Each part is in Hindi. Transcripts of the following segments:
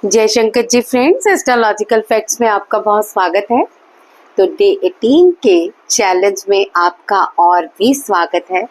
जय Shankar ji friends, astrological facts में आपका बहुत स्वागत है। तो डे 18 के चैलेंज में आपका और भी स्वागत है।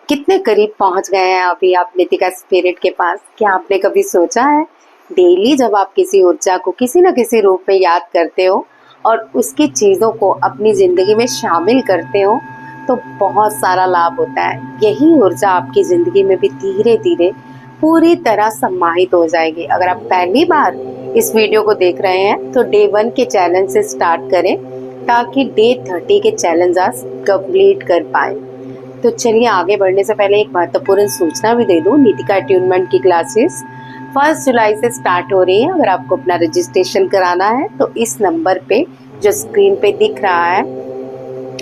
कितने करीब पहुंच गए हैं अभी आप नितिका स्पिरिट के पास। क्या आपने कभी सोचा है डेली जब आप किसी ऊर्जा को किसी न किसी रूप में याद करते हो और उसकी चीज़ों को अपनी ज़िंदगी में शामिल करते हो तो बहुत सारा लाभ होता है। यही ऊर्जा आपकी ज़िंदगी में भी धीरे धीरे पूरी तरह सम्मानित हो जाएगी। अगर आप पहली बार इस वीडियो को देख रहे हैं तो डे 1 के चैलेंज से स्टार्ट करें ताकि डे 30 के चैलेंज आप कंप्लीट कर पाए। तो चलिए आगे बढ़ने से पहले एक महत्वपूर्ण सूचना भी दे दूं। नितिका ट्यूनमेंट की क्लासेस 1 जुलाई से स्टार्ट हो रही है। अगर आपको अपना रजिस्ट्रेशन कराना है तो इस नंबर पे जो स्क्रीन पे दिख रहा है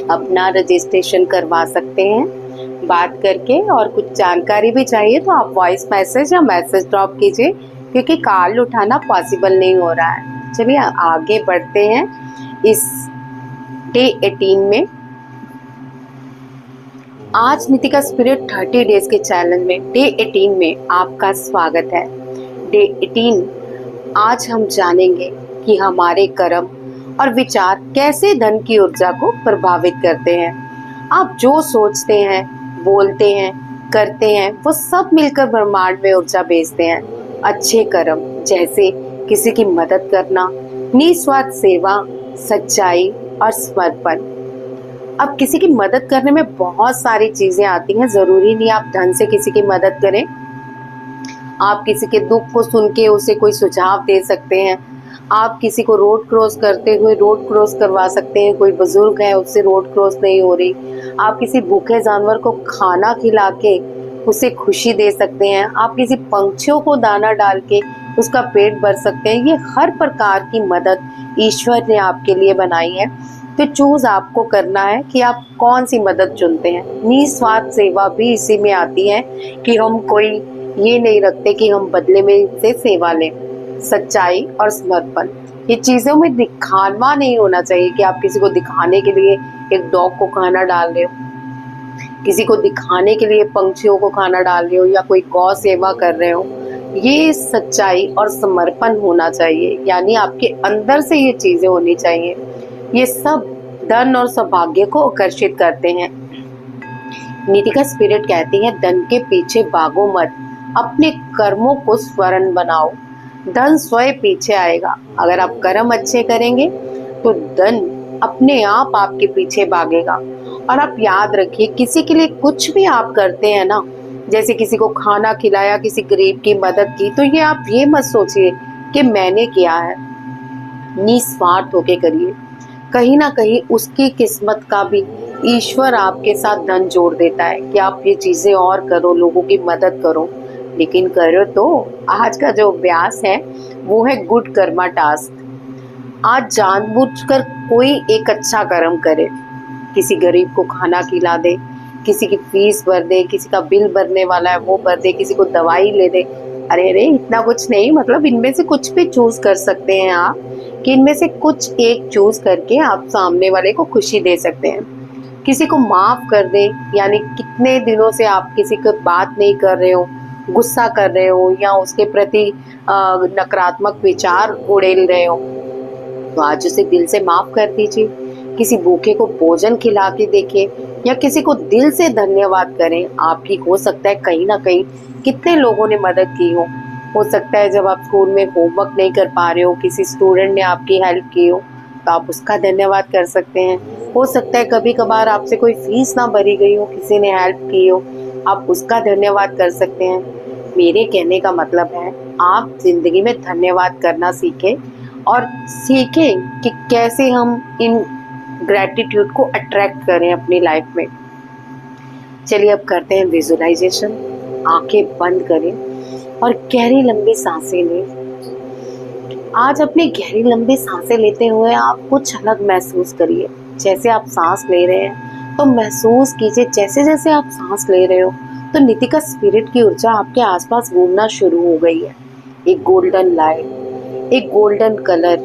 अपना रजिस्ट्रेशन करवा सकते हैं बात करके। और कुछ जानकारी भी चाहिए तो आप वॉइस मैसेज या मैसेज ड्रॉप कीजिए क्योंकि कॉल उठाना पॉसिबल नहीं हो रहा है। चलिए आगे बढ़ते हैं इस डे 18 में। आज नितिका स्पिरिट 30 डेज के चैलेंज में डे 18 में आपका स्वागत है। डे 18 आज हम जानेंगे कि हमारे कर्म और विचार कैसे धन की ऊर्जा को प्रभावित करते हैं। आप जो सोचते हैं, बोलते हैं, करते हैं वो सब मिलकर ब्रह्मांड में ऊर्जा भेजते हैं। अच्छे कर्म जैसे किसी की मदद करना, निस्वार्थ सेवा, सच्चाई और समर्पण। अब किसी की मदद करने में बहुत सारी चीजें आती हैं। जरूरी नहीं आप धन से किसी की मदद करें। आप किसी के दुख को सुन के उसे कोई सुझाव दे सकते हैं। आप किसी को रोड क्रॉस करते हुए रोड क्रॉस करवा सकते हैं। कोई बुजुर्ग है उससे रोड क्रॉस नहीं हो रही, आप किसी भूखे जानवर को खाना खिला के उसे खुशी दे सकते हैं। आप किसी पंछियों को दाना डाल के उसका पेट भर सकते हैं। ये हर प्रकार की मदद ईश्वर ने आपके लिए बनाई है। तो चूज आपको करना है कि आप कौन सी मदद चुनते हैं। निस्वार्थ सेवा भी इसी में आती है कि हम कोई ये नहीं रखते कि हम बदले में इनसे सेवा लें। सच्चाई और समर्पण, ये चीजों में दिखावा नहीं होना चाहिए कि आप किसी को दिखाने के लिए एक डॉग को खाना डाल रहे हो, किसी को दिखाने के लिए पंछियों को खाना डाल रहे हो या कोई गौ सेवा कर रहे हो। ये सच्चाई और समर्पण होना चाहिए, यानी आपके अंदर से ये चीजें होनी चाहिए। ये सब धन और सौभाग्य को आकर्षित करते हैं। नितिका स्पिरिट कहती है धन के पीछे भागो मत, अपने कर्मों को स्वर्ण बनाओ, धन स्वयं पीछे आएगा। अगर आप कर्म अच्छे करेंगे तो धन अपने आप आपके पीछे भागेगा। और आप याद रखिए किसी के लिए कुछ भी आप करते हैं ना, जैसे किसी को खाना खिलाया, किसी गरीब की मदद की, तो ये आप ये मत सोचिए कि मैंने किया है। निस्वार्थ होके करिए। कहीं ना कहीं उसकी किस्मत का भी ईश्वर आपके साथ धन जोड़ देता है कि आप ये चीजें और करो, लोगों की मदद करो। लेकिन करो तो आज का जो अभ्यास है वो है गुड कर्मा टास्क। आज जानबूझकर कोई एक अच्छा कर्म करे, किसी गरीब को खाना खिला दे, किसी की फीस भर दे, किसी का बिल भरने वाला है वो भर दे, किसी को दवाई ले दे। अरे अरे इतना कुछ नहीं, मतलब इनमें से कुछ भी चूज कर सकते हैं आप कि इनमें से कुछ एक चूज करके आप सामने वाले को खुशी दे सकते हैं। किसी को माफ कर दे, यानी कितने दिनों से आप किसी को बात नहीं कर रहे हो, गुस्सा कर रहे हो या उसके प्रति नकारात्मक विचार उड़ेल रहे हो, तो आज उसे दिल से माफ कर दीजिए। किसी भूखे को भोजन खिला के देखिए या किसी को दिल से धन्यवाद करें। आपकी हो सकता है कहीं ना कहीं कितने लोगों ने मदद की हो सकता है जब आप स्कूल में होमवर्क नहीं कर पा रहे हो किसी स्टूडेंट ने आपकी हेल्प की हो तो आप उसका धन्यवाद कर सकते हैं। हो सकता है कभी कभार आपसे कोई फीस ना भरी गई हो, किसी ने हेल्प की हो, आप उसका धन्यवाद कर सकते हैं। मेरे कहने का मतलब है आप जिंदगी में धन्यवाद करना सीखें और सीखें कि कैसे हम इन ग्रैटिट्यूड को अट्रैक्ट करें अपनी लाइफ में। चलिए अब करते हैं विजुअलाइजेशन। आंखें बंद करें और गहरी लंबी सांसें लें। आज अपनी गहरी लंबी सांसें लेते हुए आप कुछ अलग महसूस करिए। जैसे आप सांस ले रहे हैं तो महसूस कीजिए जैसे जैसे आप सांस ले रहे हो तो नितिका स्पिरिट की ऊर्जा आपके आसपास घूमना शुरू हो गई है। एक गोल्डन लाइट, एक गोल्डन कलर,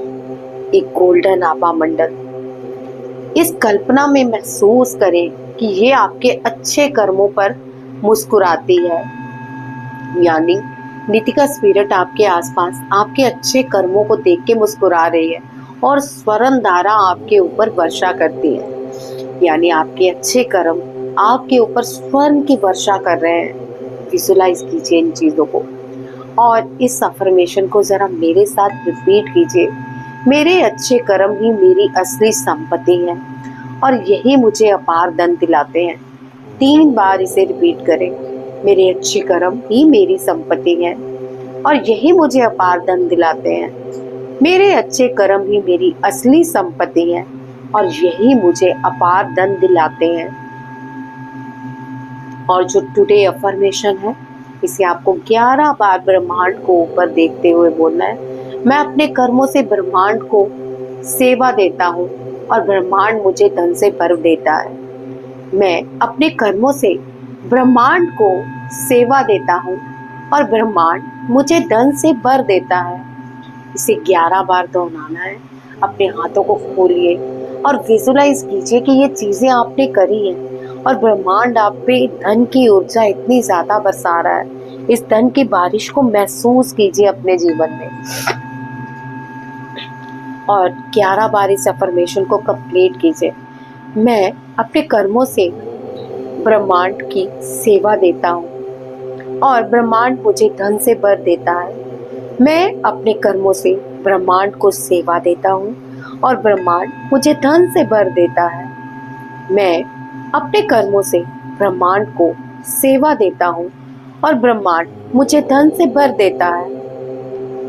एक गोल्डन आभा मंडल। इस कल्पना में महसूस करें कि ये आपके अच्छे कर्मों पर मुस्कुराती है, यानी नीतिका स्पिरिट आपके आसपास आपके अच्छे कर्मों को देख के मुस्कुरा रही है और स्वर्ण धारा आपके ऊपर वर्षा करती है। यानी आपके अच्छे कर्म आपके ऊपर स्वर्ण की वर्षा कर रहे हैं। विजुलाइज कीजिए इन चीजों को और इस अफर्मेशन को जरा मेरे साथ रिपीट कीजिए। मेरे अच्छे कर्म ही मेरी असली संपत्ति है और यही मुझे अपार धन दिलाते हैं। 3 बार इसे रिपीट करें। मेरे अच्छे कर्म ही मेरी संपत्ति है और यही मुझे अपार धन दिलाते हैं। मेरे अच्छे कर्म ही मेरी असली संपत्ति है और यही मुझे अपार धन दिलाते हैं। और जो टुडे अफर्मेशन है, इसे आपको 11 बार ब्रह्मांड को ऊपर देखते हुए बोलना है। मैं अपने कर्मों से ब्रह्मांड को सेवा देता हूँ और ब्रह्मांड मुझे धन से भर देता है। मैं अपने कर्मों से ब्रह्मांड को सेवा देता हूँ और ब्रह्मांड मुझे धन से भर देता है। इसे 11 बार दोहराना है। अपने हाथों को खोलिए और विजुलाइज कीजिए कि ये चीजें आपने करी हैं और ब्रह्मांड आप पे धन की ऊर्जा इतनी ज्यादा बरसा रहा है। इस धन की बारिश को महसूस कीजिए अपने जीवन में और 11 बार इस अफर्मेशन को कंप्लीट कीजिए। मैं अपने कर्मों से ब्रह्मांड की सेवा देता हूँ और ब्रह्मांड मुझे धन से भर देता है। मैं अपने कर्मों से ब्रह्मांड को सेवा देता हूँ और ब्रह्मांड मुझे धन से भर देता है। मैं अपने कर्मों से ब्रह्मांड को सेवा देता हूँ और ब्रह्मांड मुझे धन से भर देता है।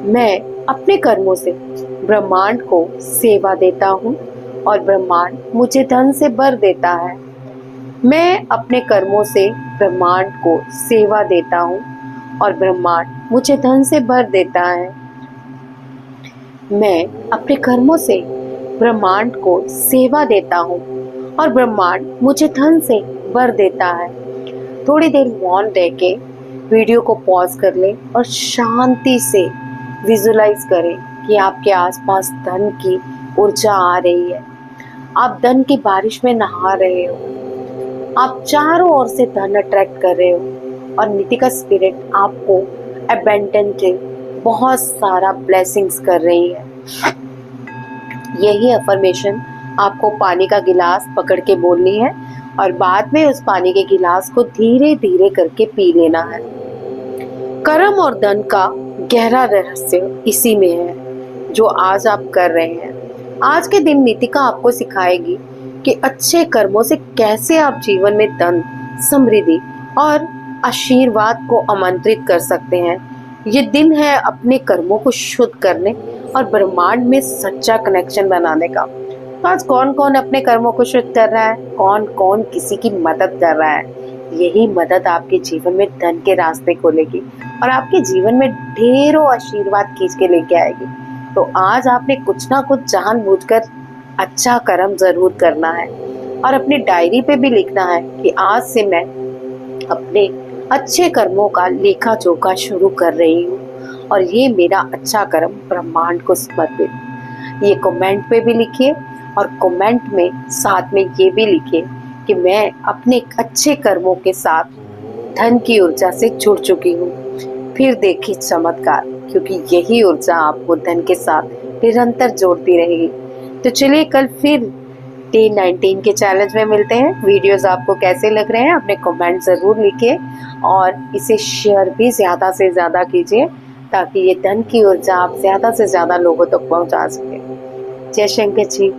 मैं अपने कर्मों से ब्रह्मांड को सेवा देता हूँ और ब्रह्मांड मुझे धन से भर देता है। मैं अपने कर्मों से ब्रह्मांड को सेवा देता हूँ और ब्रह्मांड मुझे धन से भर देता है। मैं अपने कर्मों से ब्रह्मांड को सेवा देता हूँ और ब्रह्मांड मुझे धन से भर देता है। थोड़ी देर मौन रह के वीडियो को पॉज कर लें और शांति से विजुलाइज करें कि आपके आसपास धन की ऊर्जा आ रही है। आप धन की बारिश में नहा रहे हो। आप चारों ओर से धन अट्रैक्ट कर रहे हो और नीतिका स्पिरिट आपको अबंडेंटली बहुत सारा ब्लेसिंग्स कर रही है। यही अफर्मेशन आपको पानी का गिलास पकड़ के बोलनी है और बाद में उस पानी के गिलास को धीरे धीरे करके पी लेना है। कर्म और धन का गहरा रहस्य इसी में है जो आज आप कर रहे हैं। आज के दिन नीतिका आपको सिखाएगी कि अच्छे कर्मों से कैसे आप जीवन में धन, समृद्धि और आशीर्वाद को आमंत्रित कर सकते हैं। ये दिन है अपने कर्मों को शुद्ध करने और ब्रह्मांड में सच्चा कनेक्शन बनाने का। तो आज कौन कौन अपने कर्मों को शुद्ध कर रहा है, कौन कौन किसी की मदद कर रहा है। यही मदद आपके जीवन में धन के रास्ते खोलेगी और आपके जीवन में ढेरों आशीर्वाद खींच के लेके आएगी। तो आज आपने कुछ ना कुछ जानबूझकर अच्छा कर्म जरूर करना है और अपनी डायरी पे भी लिखना है कि आज से मैं अपने अच्छे कर्मों का लेखा जोखा शुरू कर रही हूँ और ये मेरा अच्छा कर्म ब्रह्मांड को समर्पित। ये कमेंट पे भी लिखिए और कमेंट में साथ में ये भी लिखिए कि मैं अपने अच्छे कर्मों के साथ धन की ऊर्जा से जुड़ चुकी हूँ। फिर देखिए चमत्कार, क्योंकि यही ऊर्जा आपको धन के साथ निरंतर जोड़ती रहेगी। तो चलिए कल फिर डे 19 के चैलेंज में मिलते हैं। वीडियोस आपको कैसे लग रहे हैं अपने कमेंट ज़रूर लिखिए और इसे शेयर भी ज़्यादा से ज़्यादा कीजिए ताकि ये धन की ऊर्जा आप ज़्यादा से ज़्यादा लोगों तक पहुंचा सके। जय शंकर जी।